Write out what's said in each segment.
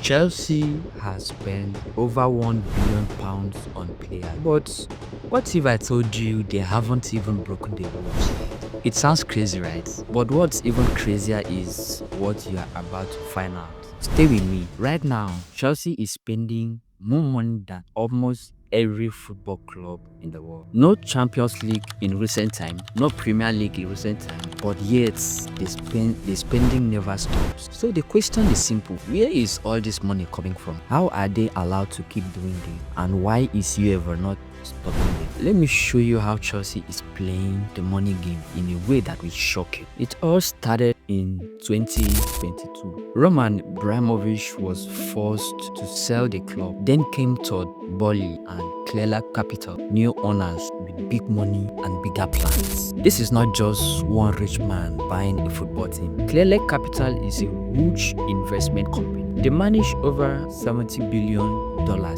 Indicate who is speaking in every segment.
Speaker 1: Chelsea has spent over £1 billion on players. But what if I told you they haven't even broken the rules yet? It sounds crazy, right? But what's even crazier is what you are about to find out. Stay with me. Right now, Chelsea is spending more money than almost every football club in the world. No Champions League in recent time, no Premier League in recent time, but yet the spending never stops. So the question is simple: where is all this money coming from? How are they allowed to keep doing this? And why is UEFA not stopping them? Let me show you how Chelsea is playing the money game in a way that will shock you. It all started in 2022. Roman Abramovich was forced to sell the club. Then came Todd Boehly and Clearla Capital, new owners with big money and bigger plans. This is not just one rich man buying a football team. Clearla Capital is a huge investment company. They manage over $70 billion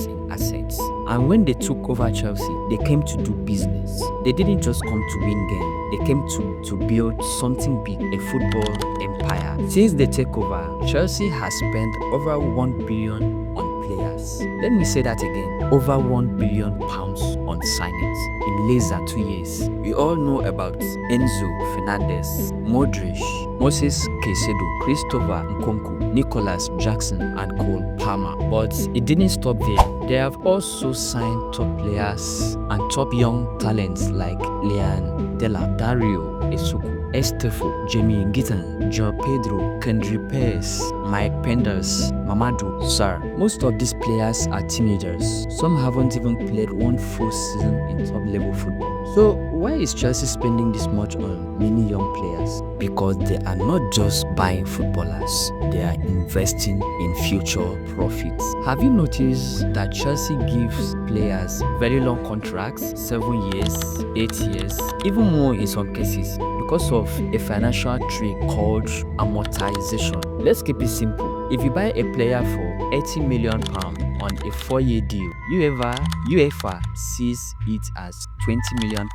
Speaker 1: in assets. And when they took over Chelsea, they came to do business. They didn't just come to win games. They came to build something big, a football empire. Since they take over, Chelsea has spent over £1 billion on players. Let me say that again. Over £1 billion on signings in less than 2 years. We all know about Enzo Fernandez, Modric, Moses Caicedo, Christopher Nkunku, Nicholas Jackson, and Cole Palmer. But it didn't stop there. They have also signed top players and top young talents like Leon Della, Dario Esuku, Estefo, Jamie Gitton, Joe Pedro, Kendry Perez, Mike Penders, Mamadou Sarr. Most of these players are teenagers. Some haven't even played one full season in top-level football. So why is Chelsea spending this much on many young players? Because they are not just buying footballers, they are investing in future profits. Have you noticed that Chelsea gives players very long contracts, 7 years, 8 years, even more in some cases, because of a financial trick called amortization? Let's keep it simple. If you buy a player for £80 million on a 4-year deal, UEFA sees it as £20 million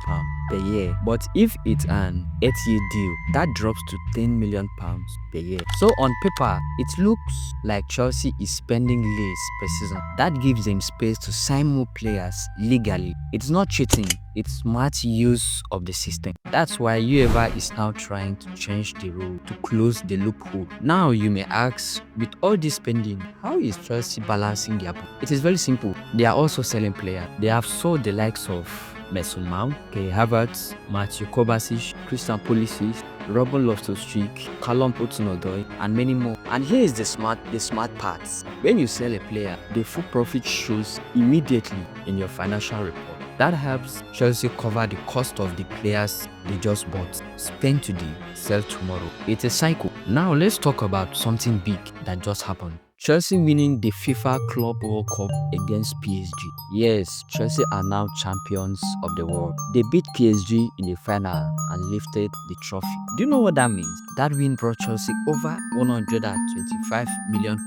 Speaker 1: per year. But if it's an 8-year deal, that drops to £10 million per year. So on paper, it looks like Chelsea is spending less per season. That gives them space to sign more players legally. It's not cheating, it's smart use of the system. That's why UEFA is now trying to change the rule to close the loophole. Now you may ask, with all this spending, how is Chelsea balancing their book? It is very simple. They are also selling players. They have sold the likes of Mason Mount, Kai Havertz, Matthew Kovacic, Christian Pulisic, Robin Loftus-Cheek, Callum Hudson-Odoi, and many more. And here is the smart part. When you sell a player, the full profit shows immediately in your financial report. That helps Chelsea cover the cost of the players they just bought. Spend today, sell tomorrow. It's a cycle. Now let's talk about something big that just happened. Chelsea winning the FIFA Club World Cup against PSG. Yes, Chelsea are now champions of the world. They beat PSG in the final and lifted the trophy. Do you know what that means? That win brought Chelsea over £125 million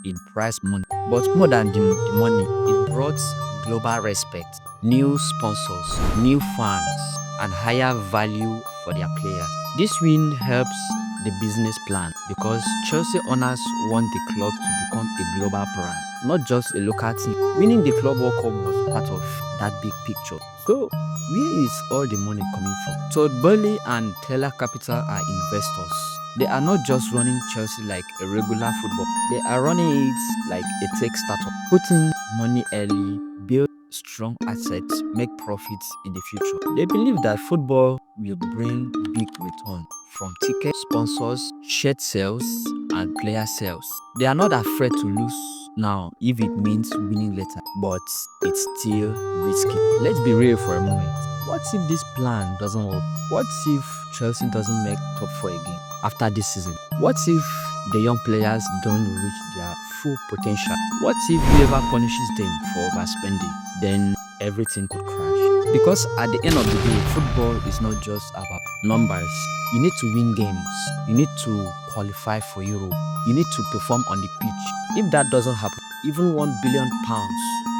Speaker 1: in prize money. But more than the money, it brought global respect, new sponsors, new fans, and higher value for their players. This win helps the business plan because Chelsea owners want the club to become a global brand, not just a local team. Winning the Club World Cup was part of that big picture. So, where is all the money coming from? Todd Boehly and Clearla Capital are investors. They are not just running Chelsea like a regular football. They are running it like a tech startup. Put in money early, build strong assets, make profits in the future. They believe that football will bring big return from ticket sponsors, shirt sales, and player sales. They are not afraid to lose now if it means winning later, but it's still risky. Let's be real for a moment. What if this plan doesn't work? What if Chelsea doesn't make top 4 again after this season? What if the young players don't reach their full potential? What if whoever punishes them for overspending? Then everything could crash. Because at the end of the day, football is not just about numbers. You need to win games. You need to qualify for Europe. You need to perform on the pitch. If that doesn't happen, even £1 billion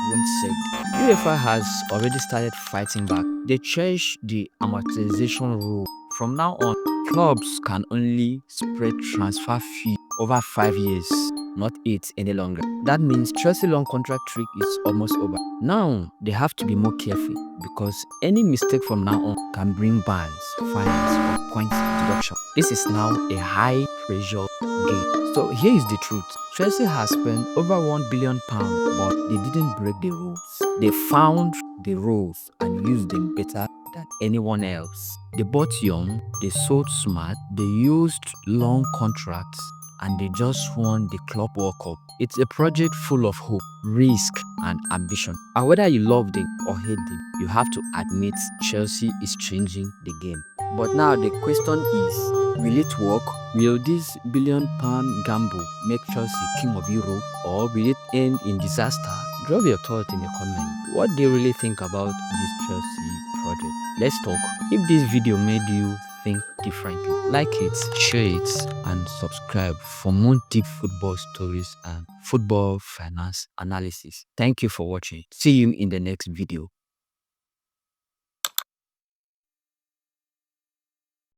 Speaker 1: won't save. UEFA has already started fighting back. They changed the amortization rule. From now on, clubs can only spread transfer fee over 5 years. not 8 any longer. That means Chelsea long contract trick is almost over. Now, they have to be more careful because any mistake from now on can bring bans, fines, or points deduction. This is now a high pressure game. So here is the truth. Chelsea has spent over £1 billion, but they didn't break the rules. They found the rules and used them better than anyone else. They bought young, they sold smart, they used long contracts, and they just won the Club World Cup. It's a project full of hope, risk, and ambition. And whether you love them or hate them, you have to admit Chelsea is changing the game. But now the question is, will it work? Will this £1 billion gamble make Chelsea king of Europe, or will it end in disaster? Drop your thoughts in the comment. What do you really think about this Chelsea project? Let's talk. If this video made you think differently, like it, share it, and subscribe for more deep football stories and football finance analysis. Thank you for watching. See you in the next video.